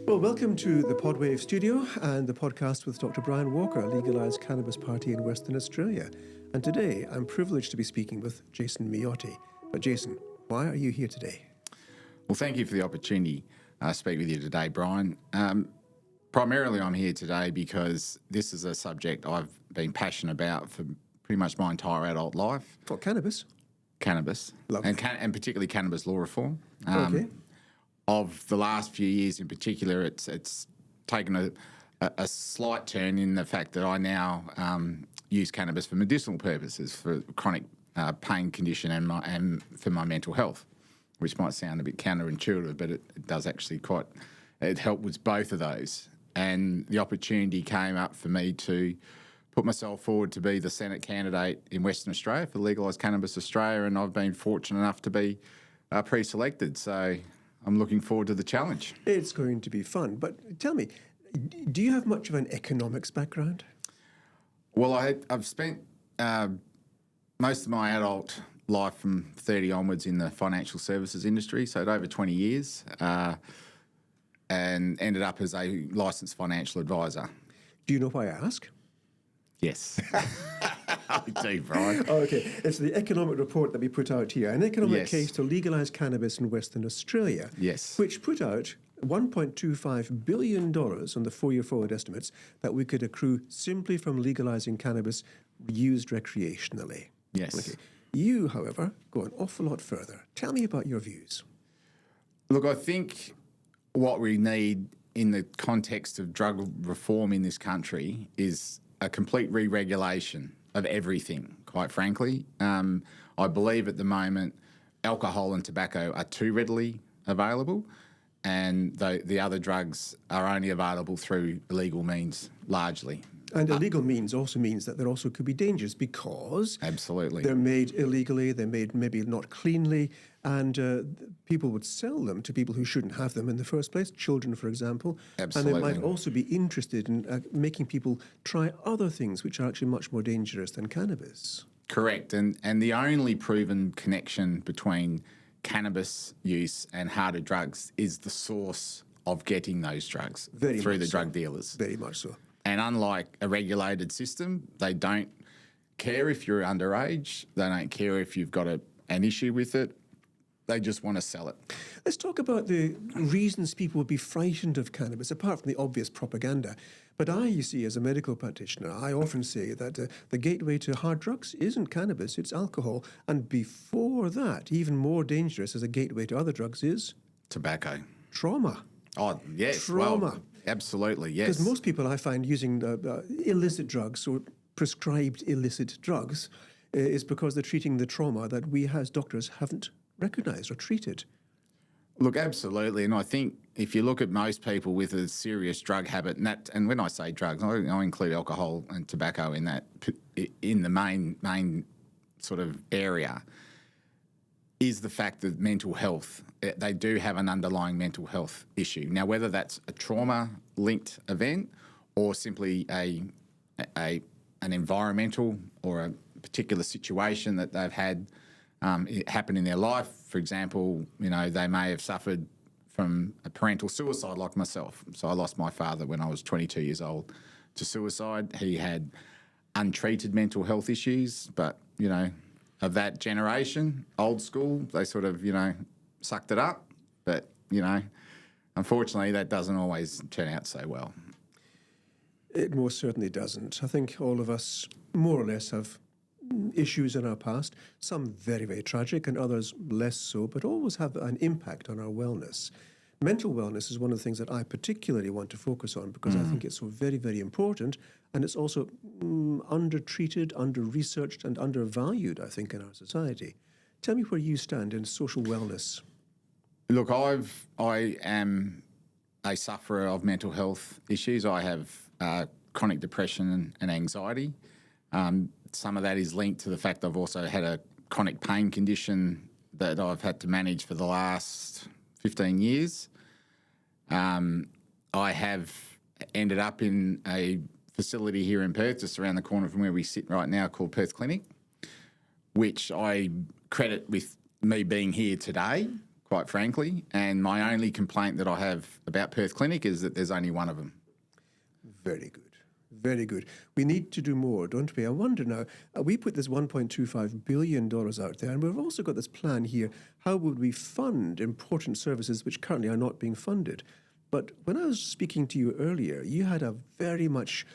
Well, welcome to the Podwave studio and the podcast with Dr. Brian Walker, Legalise Cannabis Party in Western Australia. And today I'm privileged to be speaking with Jason Meotti. But Jason, why are you here today? Well, thank you for the opportunity to speak with you today, Brian. Primarily I'm here today because this is a subject I've been passionate about for pretty much my entire adult life. What, cannabis? Cannabis. Lovely. And particularly cannabis law reform. Okay. Of the last few years in particular, it's taken a slight turn in the fact that I now use cannabis for medicinal purposes, for chronic pain condition and for my mental health, which might sound a bit counterintuitive, but it does actually it helped with both of those. And the opportunity came up for me to put myself forward to be the Senate candidate in Western Australia for Legalise Cannabis Australia, and I've been fortunate enough to be pre-selected. So I'm looking forward to the challenge. It's going to be fun. But tell me, do you have much of an economics background? Well, I've spent most of my adult life from 30 onwards in the financial services industry, so over 20 years, and ended up as a licensed financial advisor. Do you know why I ask? Yes. I do, Brian. Oh, okay. It's the economic report that we put out here, an economic Yes. case to legalise cannabis in Western Australia. Yes. Which put out $1.25 billion on the 4-year forward estimates that we could accrue simply from legalising cannabis used recreationally. Yes. Okay. You, however, go an awful lot further. Tell me about your views. Look, I think what we need in the context of drug reform in this country is a complete re-regulation of everything, quite frankly. I believe at the moment alcohol and tobacco are too readily available, and the other drugs are only available through illegal means largely. And illegal means also means that there also could be dangers because Absolutely. they're made illegally, they're made maybe not cleanly, and people would sell them to people who shouldn't have them in the first place, children, for example. Absolutely. And they might also be interested in making people try other things which are actually much more dangerous than cannabis. Correct. And the only proven connection between cannabis use and harder drugs is the source of getting those drugs through the drug dealers. Very much so. And unlike a regulated system, they don't care if you're underage. They don't care if you've got an issue with it. They just want to sell it. Let's talk about the reasons people would be frightened of cannabis, apart from the obvious propaganda. But you see, as a medical practitioner, I often say that the gateway to hard drugs isn't cannabis, it's alcohol. And before that, even more dangerous as a gateway to other drugs is Tobacco. trauma. Oh, yes. Trauma. Well, absolutely, yes. Because most people I find using illicit drugs or prescribed illicit drugs is because they're treating the trauma that we as doctors haven't recognised or treated. Look, absolutely. And I think if you look at most people with a serious drug habit, and when I say drugs, I include alcohol and tobacco in that, in the main sort of area, is the fact that mental health, they do have an underlying mental health issue. Now, whether that's a trauma-linked event or simply an environmental or a particular situation that they've had happen in their life. For example, they may have suffered from a parental suicide like myself. So I lost my father when I was 22 years old to suicide. He had untreated mental health issues, but, of that generation, old school, they sort of, sucked it up. But, unfortunately, that doesn't always turn out so well. It most certainly doesn't. I think all of us more or less have issues in our past, some very, very tragic and others less so, but always have an impact on our wellness. Mental wellness is one of the things that I particularly want to focus on because I think it's so very, very important, and it's also undertreated, under-researched and undervalued, I think, in our society. Tell me where you stand in social wellness. Look, I am a sufferer of mental health issues. I have chronic depression and anxiety. Some of that is linked to the fact I've also had a chronic pain condition that I've had to manage for the last 15 years. I have ended up in a facility here in Perth, just around the corner from where we sit right now, called Perth Clinic, which I credit with me being here today quite frankly. And my only complaint that I have about Perth Clinic is that there's only one of them. Very good. Very good. We need to do more, don't we? I wonder now, we put this $1.25 billion out there, and we've also got this plan here. How would we fund important services which currently are not being funded? But when I was speaking to you earlier, you had a very much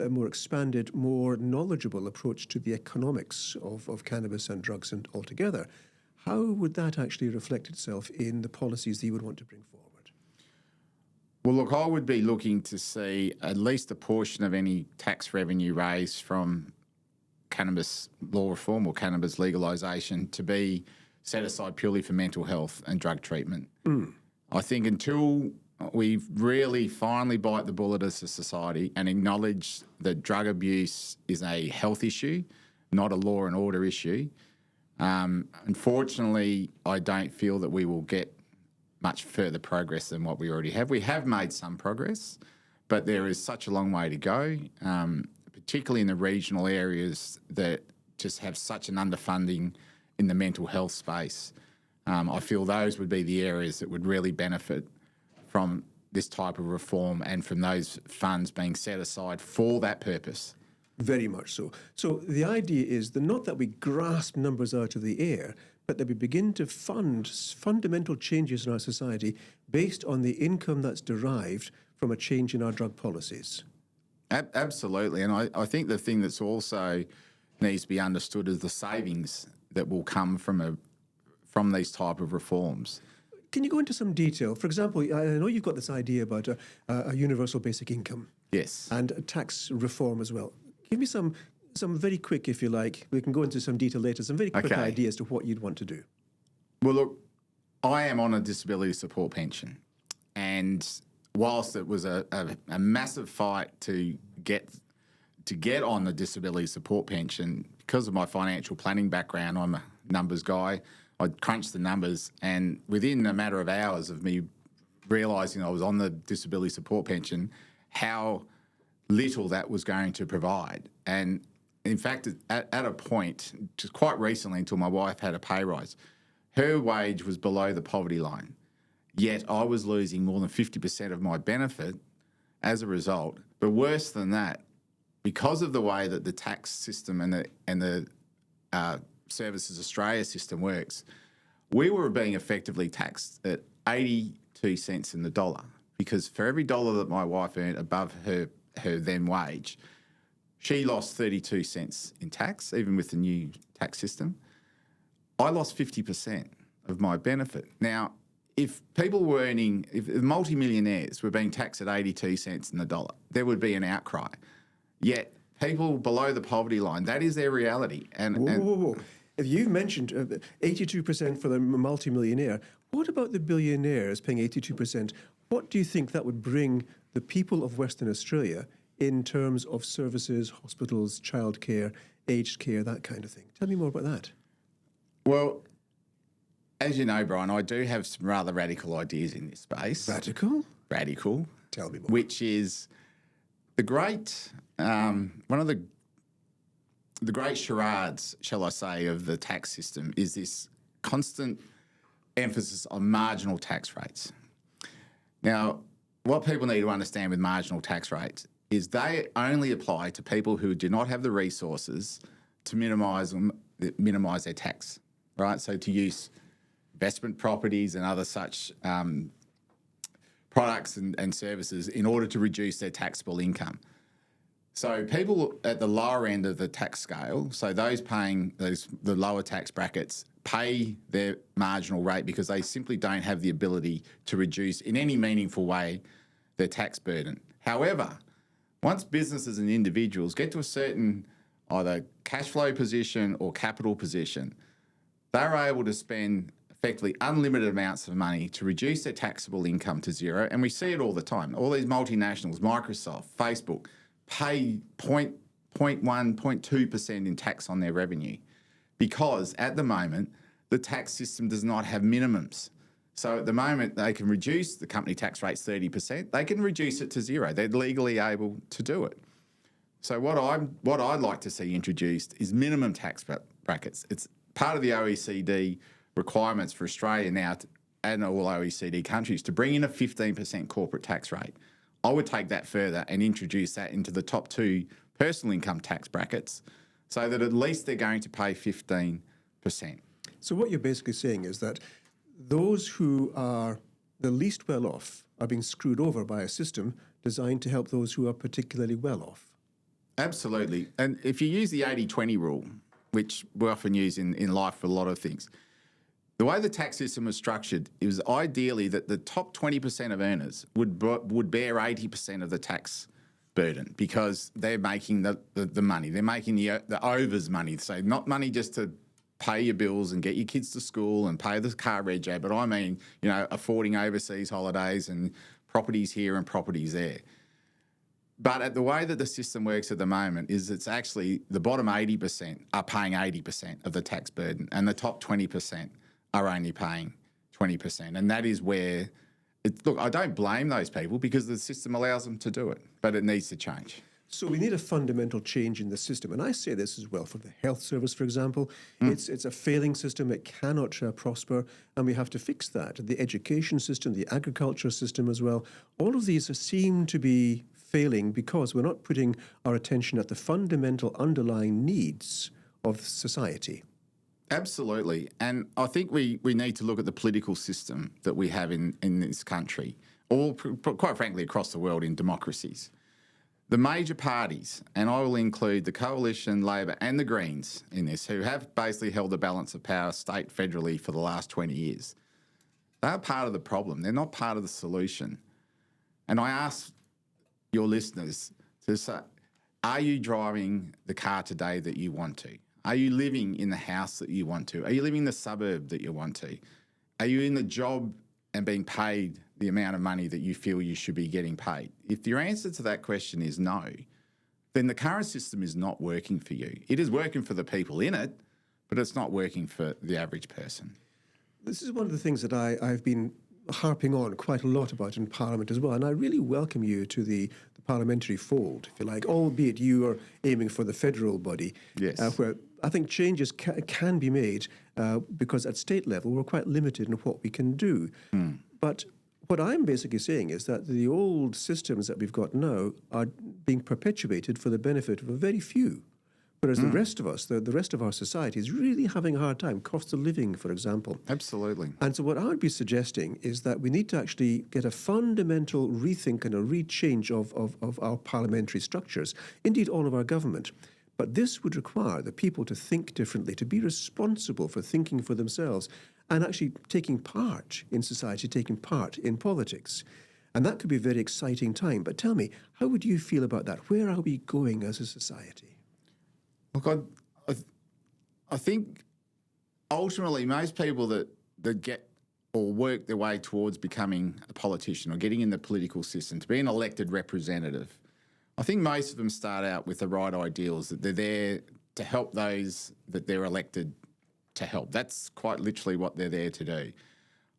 more expanded, more knowledgeable approach to the economics of cannabis and drugs and altogether. How would that actually reflect itself in the policies that you would want to bring forward? Well, look, I would be looking to see at least a portion of any tax revenue raised from cannabis law reform or cannabis legalisation to be set aside purely for mental health and drug treatment. I think until we really finally bite the bullet as a society and acknowledge that drug abuse is a health issue, not a law and order issue, unfortunately, I don't feel that we will get much further progress than what we already have. We have made some progress, but there is such a long way to go, particularly in the regional areas that just have such an underfunding in the mental health space. I feel those would be the areas that would really benefit from this type of reform and from those funds being set aside for that purpose. Very much so. So the idea is that not that we grasp numbers out of the air, but that we begin to fund fundamental changes in our society based on the income that's derived from a change in our drug policies. Absolutely. And I think the thing that's also needs to be understood is the savings that will come from these type of reforms. Can you go into some detail? For example, I know you've got this idea about a universal basic income. Yes. And a tax reform as well. Give me some very quick, if you like, we can go into some detail later, some very quick ideas to what you'd want to do. Well, look, I am on a disability support pension. And whilst it was a massive fight to get on the disability support pension, because of my financial planning background, I'm a numbers guy, I crunched the numbers, and within a matter of hours of me realising I was on the disability support pension, how little that was going to provide. And in fact, at a point, just quite recently, until my wife had a pay rise, her wage was below the poverty line. Yet I was losing more than 50% of my benefit as a result. But worse than that, because of the way that the tax system and the Services Australia system works, we were being effectively taxed at 82 cents in the dollar, because for every dollar that my wife earned above her then wage, she lost 32 cents in tax, even with the new tax system. I lost 50% of my benefit. Now, if people were earning, if multimillionaires were being taxed at 82 cents in the dollar, there would be an outcry. Yet people below the poverty line, that is their reality. Whoa. If you've mentioned 82% for the multimillionaire, what about the billionaires paying 82%? What do you think that would bring the people of Western Australia in terms of services, hospitals, childcare, aged care, that kind of thing? Tell me more about that. Well, as you know, Brian, I do have some rather radical ideas in this space. Radical? Radical. Tell me more. Which is the great, one of the great charades, shall I say, of the tax system is this constant emphasis on marginal tax rates. Now, what people need to understand with marginal tax rates is they only apply to people who do not have the resources to minimise their tax, right? So to use investment properties and other such products and services in order to reduce their taxable income. So people at the lower end of the tax scale, so those paying the lower tax brackets, pay their marginal rate because they simply don't have the ability to reduce in any meaningful way their tax burden. However, once businesses and individuals get to a certain either cash flow position or capital position, they're able to spend effectively unlimited amounts of money to reduce their taxable income to zero. And we see it all the time. All these multinationals, Microsoft, Facebook, pay 0.1%, 0.2% in tax on their revenue because at the moment, the tax system does not have minimums. So at the moment, they can reduce the company tax rates 30%. They can reduce it to zero. They're legally able to do it. So what I'd like to see introduced is minimum tax brackets. It's part of the OECD requirements for Australia now and all OECD countries to bring in a 15% corporate tax rate. I would take that further and introduce that into the top 2 personal income tax brackets so that at least they're going to pay 15%. So what you're basically saying is that those who are the least well off are being screwed over by a system designed to help those who are particularly well off. Absolutely. And if you use the 80-20 rule, which we often use in life for a lot of things, the way the tax system was structured, it was ideally that the top 20% of earners would bear 80% of the tax burden because they're making the money. They're making the overs money. So not money just to pay your bills and get your kids to school and pay the car rego, but I mean, affording overseas holidays and properties here and properties there. But at the way that the system works at the moment is it's actually the bottom 80% are paying 80% of the tax burden and the top 20% are only paying 20%. And that is where, look, I don't blame those people because the system allows them to do it, but it needs to change. So we need a fundamental change in the system. And I say this as well for the health service, for example. It's a failing system. It cannot prosper, and we have to fix that. The education system, the agriculture system as well, all of these seem to be failing because we're not putting our attention at the fundamental underlying needs of society. Absolutely. And I think we need to look at the political system that we have in this country, or quite frankly across the world in democracies. The major parties, and I will include the Coalition, Labor and the Greens in this, who have basically held the balance of power state federally for the last 20 years, they're part of the problem. They're not part of the solution. And I ask your listeners to say, are you driving the car today that you want to? Are you living in the house that you want to? Are you living in the suburb that you want to? Are you in the job and being paid the amount of money that you feel you should be getting paid? If your answer to that question is no, then the current system is not working for you. It is working for the people in it, but it's not working for the average person. This is one of the things that I've been harping on quite a lot about in Parliament as well, and I really welcome you to the parliamentary fold, if you like, albeit you are aiming for the federal body, yes, where I think changes can be made because at state level we're quite limited in what we can do. But what I'm basically saying is that the old systems that we've got now are being perpetuated for the benefit of a very few. Whereas the rest of us, the rest of our society is really having a hard time, cost of living, for example. Absolutely. And so what I would be suggesting is that we need to actually get a fundamental rethink and a rechange of our parliamentary structures, indeed all of our government. But this would require the people to think differently, to be responsible for thinking for themselves and actually taking part in society, taking part in politics. And that could be a very exciting time. But tell me, how would you feel about that? Where are we going as a society? Look, I think ultimately most people that get or work their way towards becoming a politician or getting in the political system to be an elected representative, I think most of them start out with the right ideals, that they're there to help those that they're elected to help. That's quite literally what they're there to do.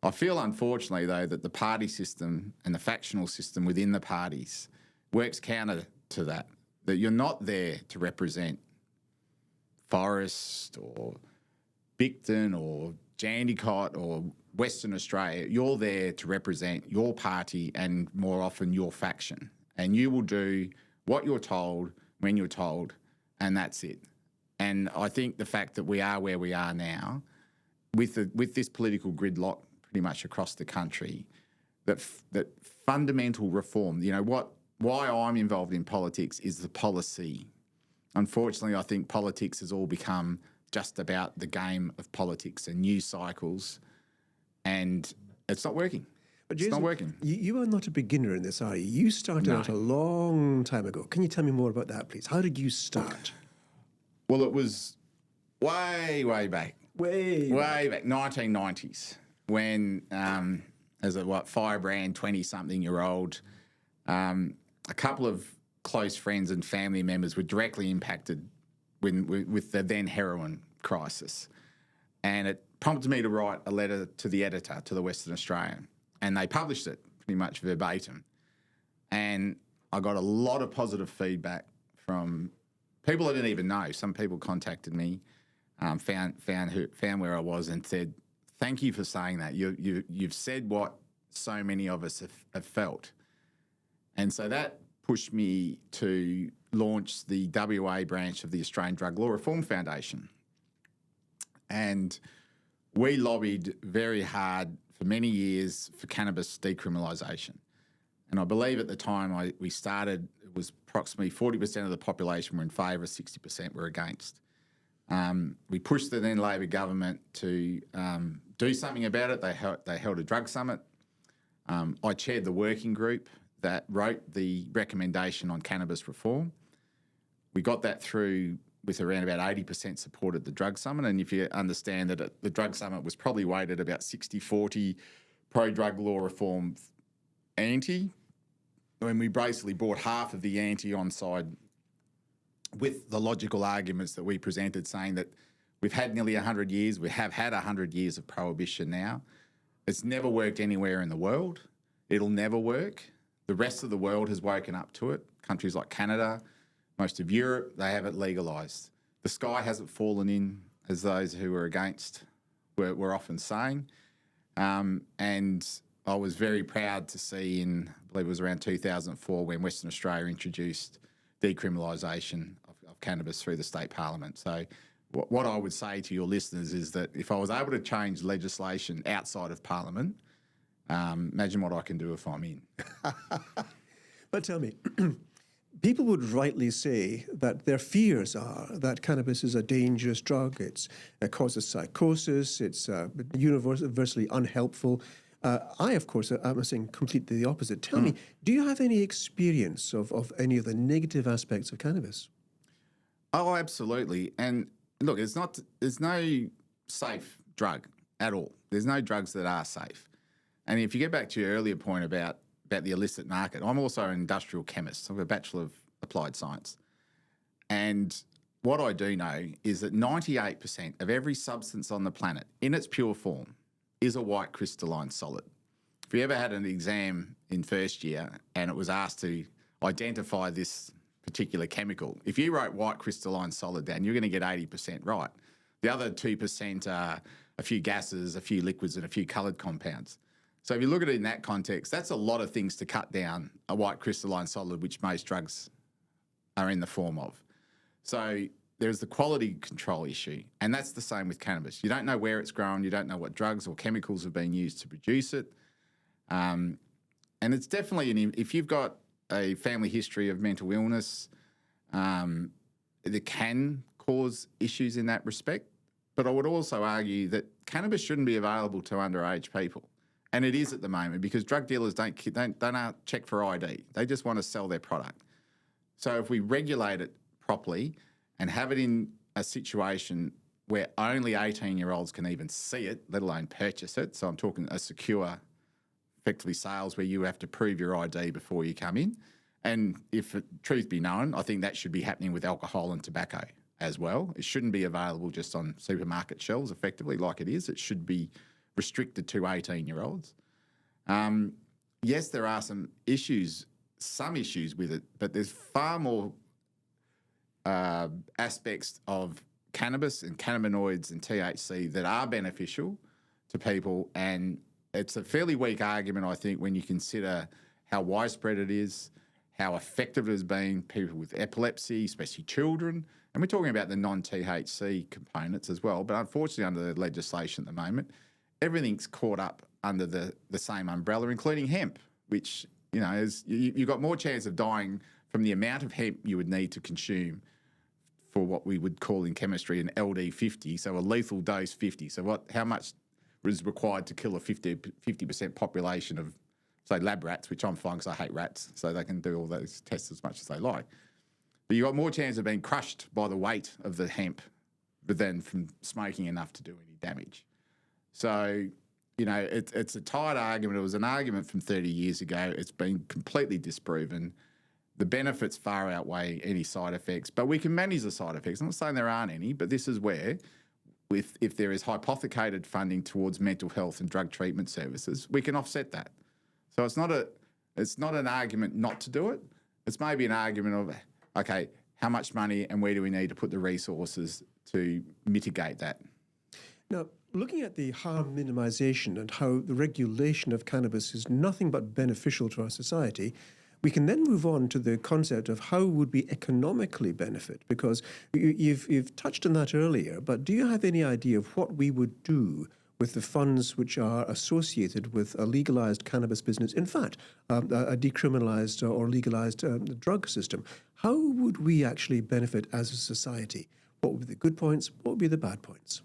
I feel, unfortunately, though, that the party system and the factional system within the parties works counter to that, that you're not there to represent Forest or Bicton or Jandicott or Western Australia. You're there to represent your party and more often your faction. And you will do what you're told when you're told, and that's it. And I think the fact that we are where we are now, with this political gridlock pretty much across the country, that fundamental reform, why I'm involved in politics is the policy. Unfortunately, I think politics has all become just about the game of politics and news cycles, and it's not working. But Jason, it's not working. You are not a beginner in this, are you? You started out a long time ago. Can you tell me more about that, please? How did you start? Well, it was way back. Way back, 1990s, when as a firebrand 20-something-year-old, a couple of close friends and family members were directly impacted with the then heroin crisis. And it prompted me to write a letter to the editor, to the Western Australian. And they published it pretty much verbatim. And I got a lot of positive feedback from people I didn't even know. Some people contacted me, found where I was and said, thank you for saying that. You've said what so many of us have felt. And so that pushed me to launch the WA branch of the Australian Drug Law Reform Foundation. And we lobbied very hard for many years for cannabis decriminalisation. And I believe at the time we started, it was approximately 40% of the population were in favour, 60% were against. We pushed the then Labor government to do something about it. They held a drug summit. I chaired the working group that wrote the recommendation on cannabis reform. We got that through with around about 80% support at the drug summit. And if you understand that the drug summit was probably weighted about 60-40 pro-drug law reform anti, when we basically brought half of the anti on side with the logical arguments that we presented, saying that we've had nearly 100 years, we have had 100 years of prohibition now. It's never worked anywhere in the world. It'll never work. The rest of the world has woken up to it. Countries like Canada, most of Europe, they have it legalised. The sky hasn't fallen in, as those who were against were often saying. And I was very proud to see in, I believe it was around 2004, when Western Australia introduced decriminalisation of cannabis through the state parliament. So what I would say to your listeners is that if I was able to change legislation outside of parliament, imagine what I can do if I'm in. But tell me, people would rightly say that their fears are that cannabis is a dangerous drug, it causes psychosis, it's universally unhelpful. I, of course, I'm saying completely the opposite. Tell me, do you have any experience of any of the negative aspects of cannabis? Oh, absolutely. And look, there's no safe drug at all. There's no drugs that are safe. And if you get back to your earlier point about the illicit market, I'm also an industrial chemist. I have a Bachelor of Applied Science. And what I do know is that 98% of every substance on the planet, in its pure form, is a white crystalline solid. If you ever had an exam in first year and it was asked to identify this particular chemical, if you wrote white crystalline solid down, you're going to get 80% right. The other 2% are a few gases, a few liquids, and a few coloured compounds. So if you look at it in that context, that's a lot of things to cut down a white crystalline solid, which most drugs are in the form of. So there's the quality control issue, and that's the same with cannabis. You don't know where it's grown, you don't know what drugs or chemicals have been used to produce it. And it's definitely, if you've got a family history of mental illness, it can cause issues in that respect. But I would also argue that cannabis shouldn't be available to underage people. And it is at the moment, because drug dealers don't check for ID. They just want to sell their product. So if we regulate it properly and have it in a situation where only 18-year-olds can even see it, let alone purchase it, so I'm talking a secure, effectively sales where you have to prove your ID before you come in. And if truth be known, I think that should be happening with alcohol and tobacco as well. It shouldn't be available just on supermarket shelves effectively like it is. It should be restricted to 18-year-olds. Yes, there are some issues with it, but there's far more aspects of cannabis and cannabinoids and THC that are beneficial to people, and it's a fairly weak argument, I think, when you consider how widespread it is, how effective it has been, people with epilepsy, especially children, and we're talking about the non-THC components as well, but unfortunately under the legislation at the moment, everything's caught up under the same umbrella, including hemp, which, you know, you've got more chance of dying from the amount of hemp you would need to consume for what we would call in chemistry an LD 50, so a lethal dose 50. So how much is required to kill a 50% population of, say, lab rats, which I'm fine because I hate rats, so they can do all those tests as much as they like. But you've got more chance of being crushed by the weight of the hemp than from smoking enough to do any damage. So, you know, it's a tired argument. It was an argument from 30 years ago. It's been completely disproven. The benefits far outweigh any side effects, but we can manage the side effects. I'm not saying there aren't any, but this is where, if there is hypothecated funding towards mental health and drug treatment services, we can offset that. So it's not an argument not to do it. It's maybe an argument of, okay, how much money and where do we need to put the resources to mitigate that? Now, looking at the harm minimisation and how the regulation of cannabis is nothing but beneficial to our society, we can then move on to the concept of how would we economically benefit, because you've touched on that earlier, but do you have any idea of what we would do with the funds which are associated with a legalised cannabis business, in fact, a decriminalised or legalised drug system? How would we actually benefit as a society? What would be the good points? What would be the bad points?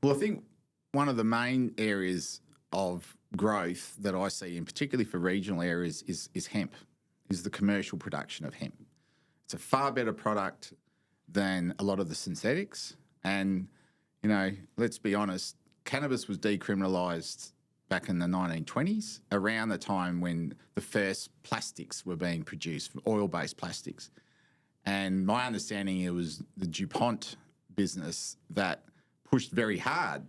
Well, I think one of the main areas of growth that I see, and particularly for regional areas, is hemp, is the commercial production of hemp. It's a far better product than a lot of the synthetics. And, you know, let's be honest, cannabis was decriminalised back in the 1920s, around the time when the first plastics were being produced, oil-based plastics. And my understanding, it was the DuPont business that pushed very hard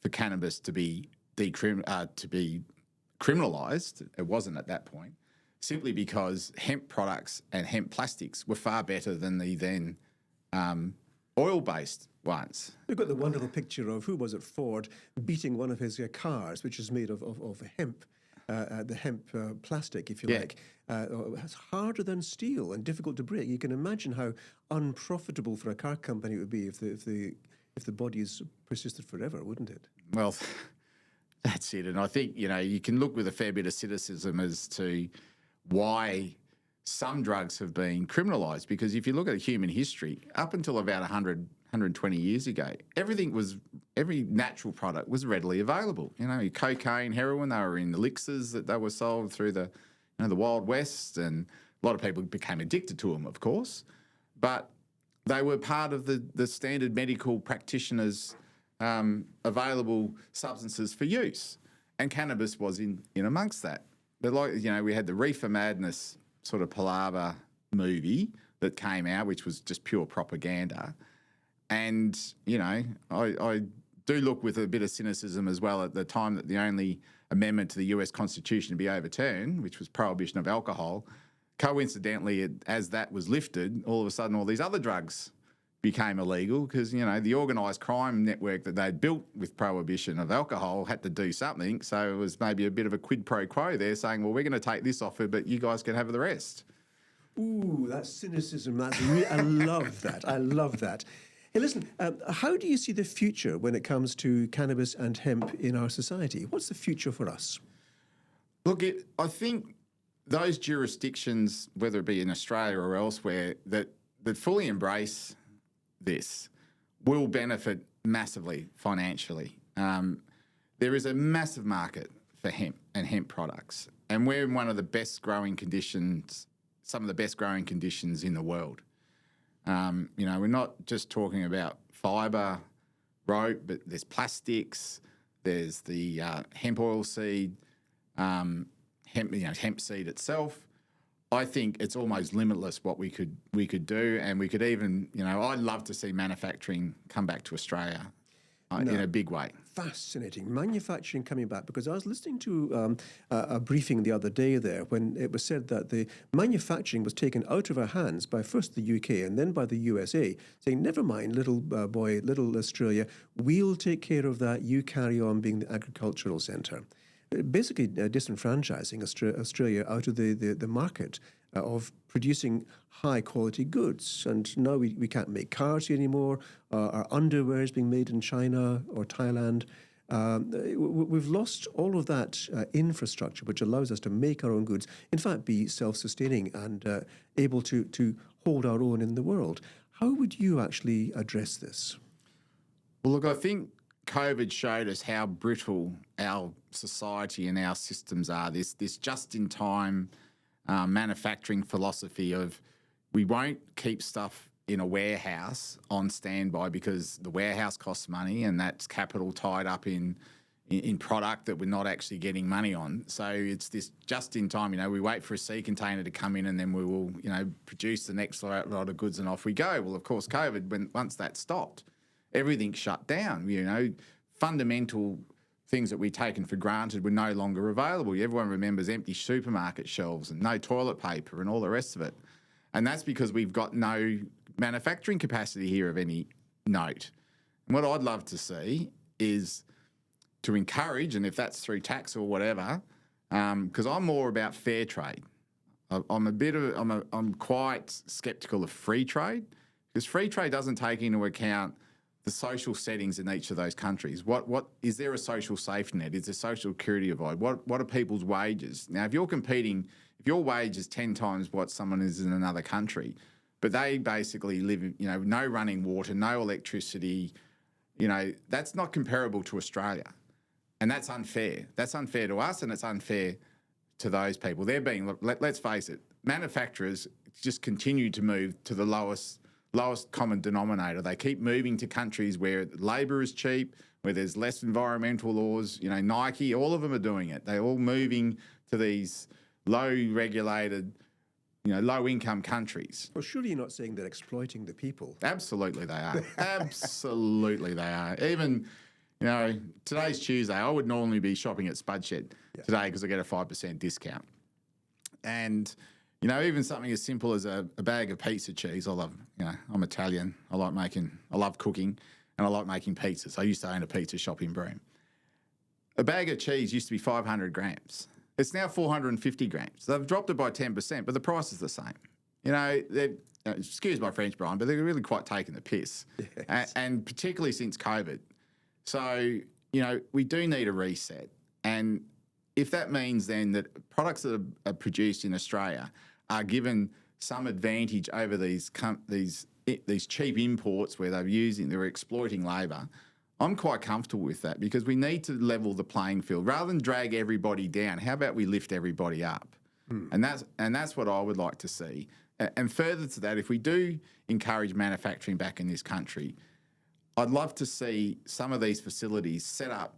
for cannabis to be criminalised. It wasn't at that point, simply because hemp products and hemp plastics were far better than the then oil-based ones. You've got the wonderful picture of, who was it, Ford, beating one of his cars, which is made of hemp, the hemp plastic, if you like. It's harder than steel and difficult to break. You can imagine how unprofitable for a car company it would be if the bodies persisted forever, wouldn't it? Well, that's it. And I think, you know, you can look with a fair bit of cynicism as to why some drugs have been criminalised, because if you look at human history, up until about 120 years ago, every natural product was readily available. You know, cocaine, heroin, they were in elixirs that they were sold through the Wild West, and a lot of people became addicted to them, of course. But they were part of the standard medical practitioners' available substances for use, and cannabis was in amongst that. But like, you know, we had the Reefer Madness sort of palaver movie that came out, which was just pure propaganda. And, you know, I do look with a bit of cynicism as well at the time that the only amendment to the US Constitution to be overturned, which was prohibition of alcohol, coincidentally, as that was lifted, all of a sudden all these other drugs became illegal because, you know, the organised crime network that they'd built with prohibition of alcohol had to do something. So it was maybe a bit of a quid pro quo there, saying, well, we're going to take this offer, but you guys can have the rest. Ooh, that's cynicism. I love that. I love that. Hey, listen, how do you see the future when it comes to cannabis and hemp in our society? What's the future for us? Look, I think those jurisdictions, whether it be in Australia or elsewhere, that fully embrace this will benefit massively financially. There is a massive market for hemp and hemp products, and we're in one of the best growing conditions, some of the best growing conditions in the world. You know, we're not just talking about fibre, rope, but there's plastics, there's the hemp oil seed, hemp seed itself. I think it's almost limitless what we could do, and we could even, you know, I'd love to see manufacturing come back to Australia in a big way. Fascinating. Manufacturing coming back, because I was listening to a briefing the other day there when it was said that the manufacturing was taken out of our hands by first the UK and then by the USA, saying, never mind, little boy, little Australia, we'll take care of that, you carry on being the agricultural centre. Basically disenfranchising Australia out of the market of producing high-quality goods. And now we can't make cars here anymore. Our underwear is being made in China or Thailand. We've lost all of that infrastructure, which allows us to make our own goods, in fact, be self-sustaining and able to hold our own in the world. How would you actually address this? Well, look, I think COVID showed us how brittle our society and our systems are. This just-in-time manufacturing philosophy of we won't keep stuff in a warehouse on standby because the warehouse costs money and that's capital tied up in product that we're not actually getting money on. So it's this just-in-time, you know, we wait for a sea container to come in and then we will, you know, produce the next lot of goods and off we go. Well, of course, COVID, once that stopped, everything shut down. You know, fundamental things that we'd taken for granted were no longer available. Everyone remembers empty supermarket shelves and no toilet paper and all the rest of it. And that's because we've got no manufacturing capacity here of any note. And what I'd love to see is to encourage, and if that's through tax or whatever, because I'm more about fair trade. I'm quite sceptical of free trade, because free trade doesn't take into account the social settings in each of those countries. What is there a social safety net? Is there social security avoid? What are people's wages? Now, if you're competing, if your wage is 10 times what someone is in another country, but they basically live in, no running water, no electricity, that's not comparable to Australia. And that's unfair. That's unfair to us, and it's unfair to those people. They're being, let's face it, manufacturers just continue to move to the lowest common denominator. They keep moving to countries where labour is cheap, where there's less environmental laws. Nike, all of them are doing it. They're all moving to these low-regulated, low-income countries. Well, surely you're not saying they're exploiting the people. Absolutely they are. Absolutely they are. Even, today's Tuesday. I would normally be shopping at Spudshed today because I get a 5% discount. And, even something as simple as a bag of pizza cheese. I love, I'm Italian. I love cooking, and I like making pizzas. I used to own a pizza shop in Broome. A bag of cheese used to be 500 grams. It's now 450 grams. They've dropped it by 10%, but the price is the same. Excuse my French, Brian, but they're really quite taking the piss. Yes. And particularly since COVID. So, we do need a reset. And if that means then that products that are produced in Australia are given some advantage over these cheap imports where they're exploiting labour, I'm quite comfortable with that, because we need to level the playing field. Rather than drag everybody down, how about we lift everybody up? And that's what I would like to see. And further to that, if we do encourage manufacturing back in this country, I'd love to see some of these facilities set up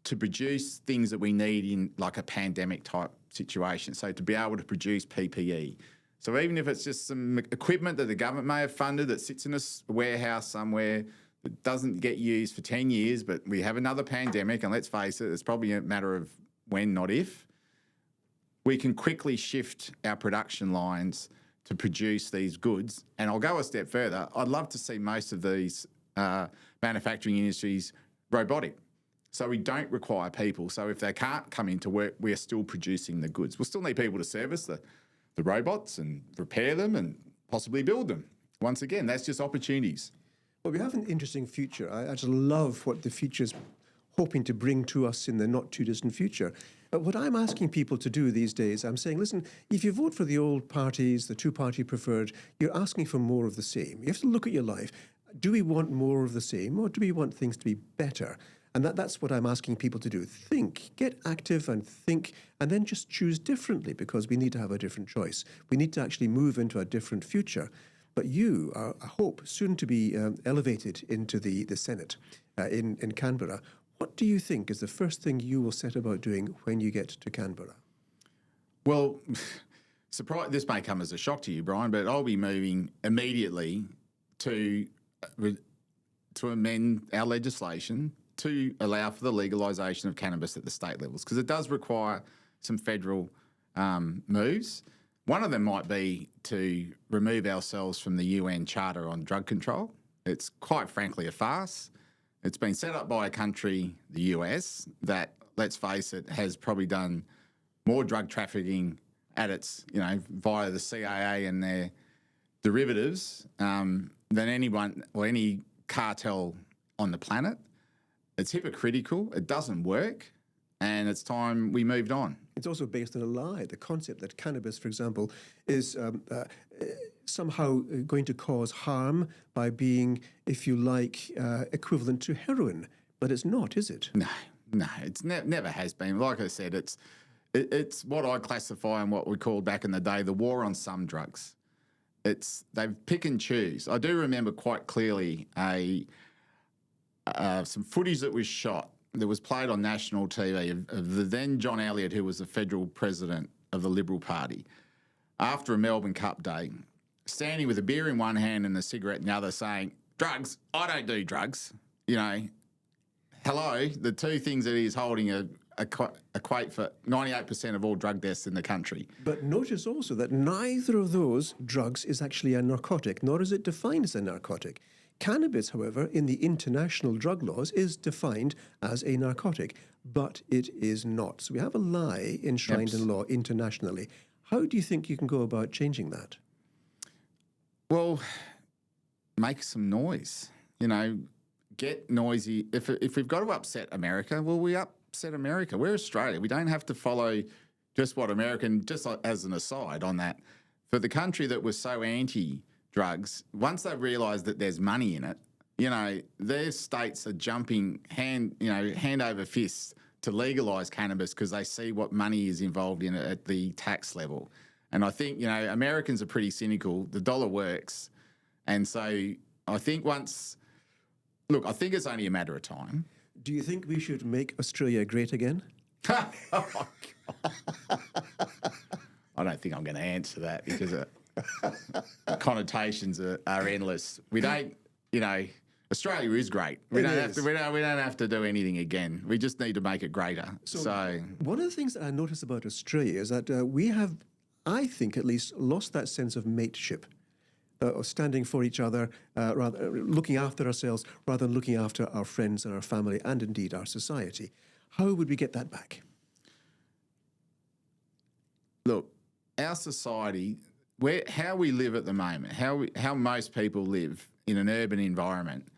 to produce things that we need in like a pandemic type situation. So to be able to produce PPE. So even if it's just some equipment that the government may have funded that sits in a warehouse somewhere that doesn't get used for 10 years, but we have another pandemic, and let's face it, it's probably a matter of when, not if, we can quickly shift our production lines to produce these goods. And I'll go a step further. I'd love to see most of these manufacturing industries robotic. So we don't require people. So if they can't come into work, we're still producing the goods. We'll still need people to service the robots and repair them and possibly build them. Once again, that's just opportunities. Well, we have an interesting future. I just love what the future's hoping to bring to us in the not-too-distant future. But what I'm asking people to do these days, I'm saying, listen, if you vote for the old parties, the two-party preferred, you're asking for more of the same. You have to look at your life. Do we want more of the same, or do we want things to be better? And that's what I'm asking people to do. Think, get active and think, and then just choose differently, because we need to have a different choice. We need to actually move into a different future. But you are, I hope, soon to be elevated into the Senate in Canberra. What do you think is the first thing you will set about doing when you get to Canberra? Well, this may come as a shock to you, Brian, but I'll be moving immediately to amend our legislation to allow for the legalisation of cannabis at the state levels, because it does require some federal moves. One of them might be to remove ourselves from the UN Charter on Drug Control. It's quite frankly a farce. It's been set up by a country, the US, that, let's face it, has probably done more drug trafficking at its, via the CIA and their derivatives than anyone or any cartel on the planet. It's hypocritical. It doesn't work. And it's time we moved on. It's also based on a lie. The concept that cannabis, for example, is somehow going to cause harm by being, if you like, equivalent to heroin. But it's not, is it? No, it's never has been. Like I said, it's what I classify and what we called back in the day the war on some drugs. They've pick and choose. I do remember quite clearly some footage that was shot that was played on national TV of the then John Elliott, who was the federal president of the Liberal Party, after a Melbourne Cup day, standing with a beer in one hand and a cigarette in the other, saying, "Drugs? I don't do drugs." Hello, the two things that he's holding equate for 98% of all drug deaths in the country. But notice also that neither of those drugs is actually a narcotic, nor is it defined as a narcotic. Cannabis, however, in the international drug laws is defined as a narcotic, but it is not. So we have a lie enshrined in law internationally. How do you think you can go about changing that? Well, make some noise. Get noisy. If we've got to upset America, well, we upset America. We're Australia. We don't have to follow just what American, just as an aside on that. For the country that was so anti-drugs, once they realised that there's money in it, their states are jumping hand over fist to legalise cannabis because they see what money is involved in it at the tax level. And I think, Americans are pretty cynical. The dollar works. And so I think I think it's only a matter of time. Do you think we should make Australia great again? Oh, God. I don't think I'm going to answer that because the connotations are endless. We don't, Australia is great. We don't have to do anything again. We just need to make it greater. So one of the things that I notice about Australia is that we have, I think at least, lost that sense of mateship. Or standing for each other, rather looking after ourselves, rather than looking after our friends and our family, and indeed our society. How would we get that back? Look, our society, how we live at the moment, how most people live in an urban environment,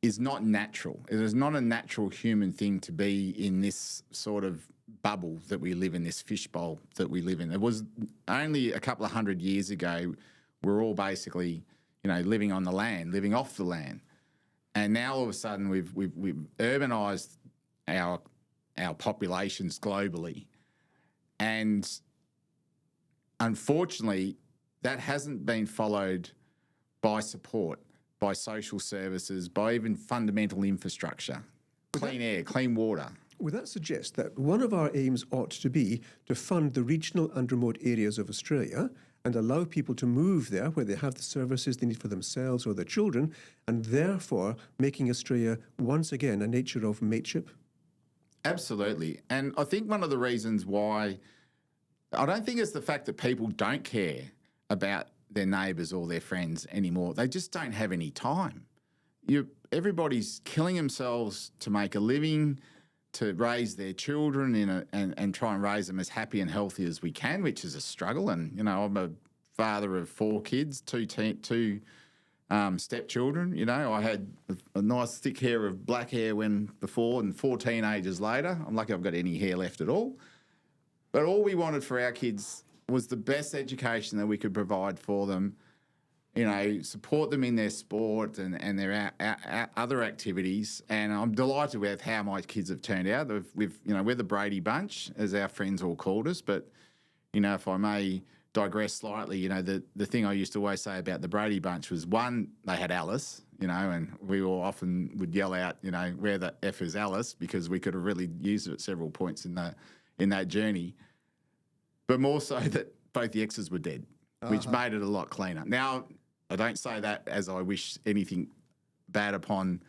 is not natural. It is not a natural human thing to be in this sort of bubble that we live in, this fishbowl that we live in. It was only a couple of hundred years ago. We're all basically, living on the land, living off the land, and now all of a sudden we've urbanised our populations globally, and unfortunately, that hasn't been followed by support, by social services, by even fundamental infrastructure, clean air, clean water. Would that suggest that one of our aims ought to be to fund the regional and remote areas of Australia and allow people to move there where they have the services they need for themselves or their children, and therefore making Australia once again a nature of mateship? Absolutely. And I think one of the reasons why, I don't think it's the fact that people don't care about their neighbours or their friends anymore. They just don't have any time. Everybody's killing themselves to make a living, to raise their children and try and raise them as happy and healthy as we can, which is a struggle. And, I'm a father of 4 kids, two stepchildren. I had a nice thick hair of black hair before and 4 teenagers later. I'm lucky I've got any hair left at all. But all we wanted for our kids was the best education that we could provide for them, support them in their sport and their other activities. And I'm delighted with how my kids have turned out. We're the Brady Bunch, as our friends all called us. But, if I may digress slightly, the thing I used to always say about the Brady Bunch was, one, they had Alice, and we all often would yell out, where the F is Alice, because we could have really used it at several points in that journey. But more so that both the exes were dead, which made it a lot cleaner. Now, I don't say that as I wish anything bad upon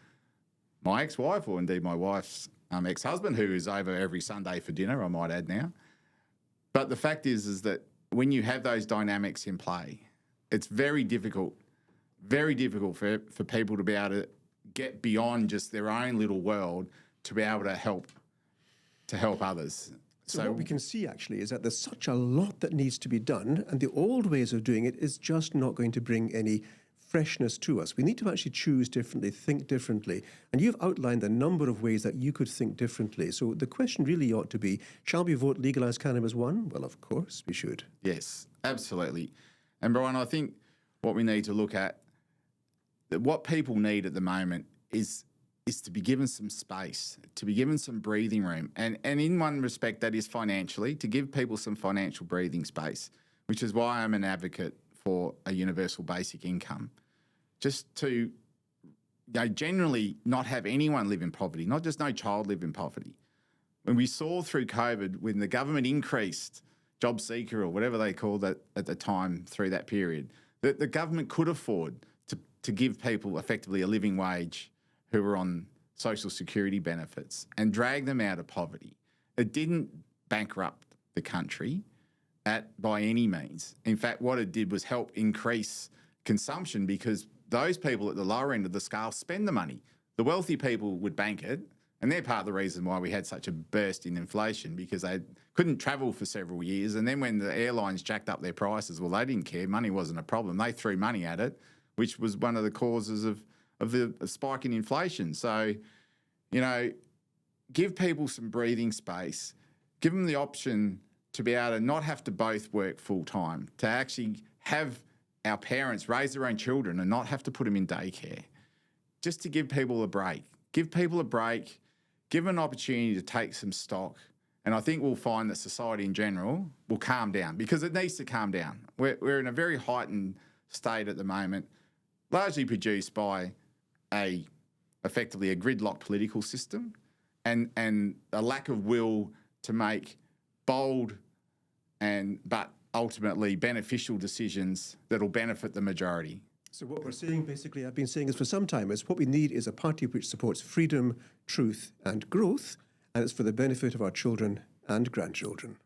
my ex-wife or indeed my wife's ex-husband, who is over every Sunday for dinner, I might add now. But the fact is that when you have those dynamics in play, it's very difficult for people to be able to get beyond just their own little world to be able to help others. So what we can see actually is that there's such a lot that needs to be done, and the old ways of doing it is just not going to bring any freshness to us. We need to actually choose differently, think differently. And you've outlined a number of ways that you could think differently. So the question really ought to be, shall we vote Legalise Cannabis 1? Well, of course we should. Yes, absolutely. And Brian, I think what we need to look at, what people need at the moment is to be given some space, to be given some breathing room. And in one respect, that is financially, to give people some financial breathing space, which is why I'm an advocate for a universal basic income. Just to generally not have anyone live in poverty, not just no child live in poverty. When we saw through COVID, when the government increased job seeker or whatever they called it at the time through that period, that the government could afford to give people effectively a living wage who were on social security benefits and drag them out of poverty. It didn't bankrupt the country by any means. In fact, what it did was help increase consumption because those people at the lower end of the scale spend the money. The wealthy people would bank it, and they're part of the reason why we had such a burst in inflation, because they couldn't travel for several years. And then when the airlines jacked up their prices, well, they didn't care. Money wasn't a problem. They threw money at it, which was one of the causes of the spike in inflation. So, you know, give people some breathing space. Give them the option to be able to not have to both work full time, to actually have our parents raise their own children and not have to put them in daycare. Just to give people a break. Give people a break. Give them an opportunity to take some stock. And I think we'll find that society in general will calm down, because it needs to calm down. We're in a very heightened state at the moment, largely produced by effectively a gridlock political system and a lack of will to make bold but ultimately beneficial decisions that will benefit the majority. So what we're saying, basically, I've been saying this for some time, is what we need is a party which supports freedom, truth and growth, and it's for the benefit of our children and grandchildren.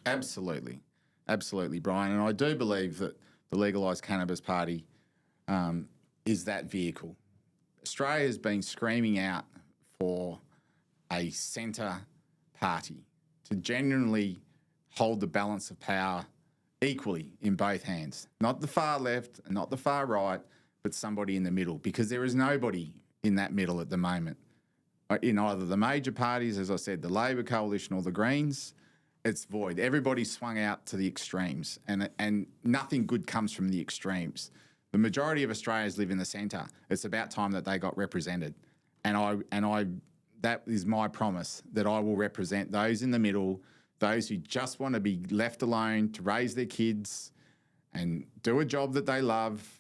Absolutely. Absolutely, Brian. And I do believe that the Legalise Cannabis Party is that vehicle. Australia has been screaming out for a centre party to genuinely hold the balance of power equally in both hands. Not the far left and not the far right, but somebody in the middle, because there is nobody in that middle at the moment. In either the major parties, as I said, the Labor coalition or the Greens, it's void. Everybody's swung out to the extremes, and nothing good comes from the extremes. The majority of Australians live in the centre. It's about time that they got represented. And that is my promise, that I will represent those in the middle, those who just want to be left alone to raise their kids and do a job that they love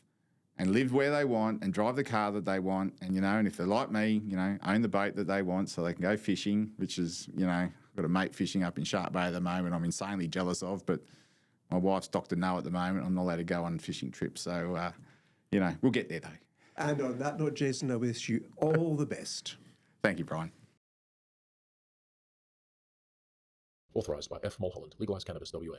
and live where they want and drive the car that they want. And, and if they're like me, own the boat that they want so they can go fishing, which is, I've got a mate fishing up in Shark Bay at the moment I'm insanely jealous of, but my wife's Dr. No at the moment. I'm not allowed to go on fishing trips. So, we'll get there though. And on that note, Jason, I wish you all the best. Thank you, Brian. Authorised by F. Mulholland, Legalise Cannabis, WA.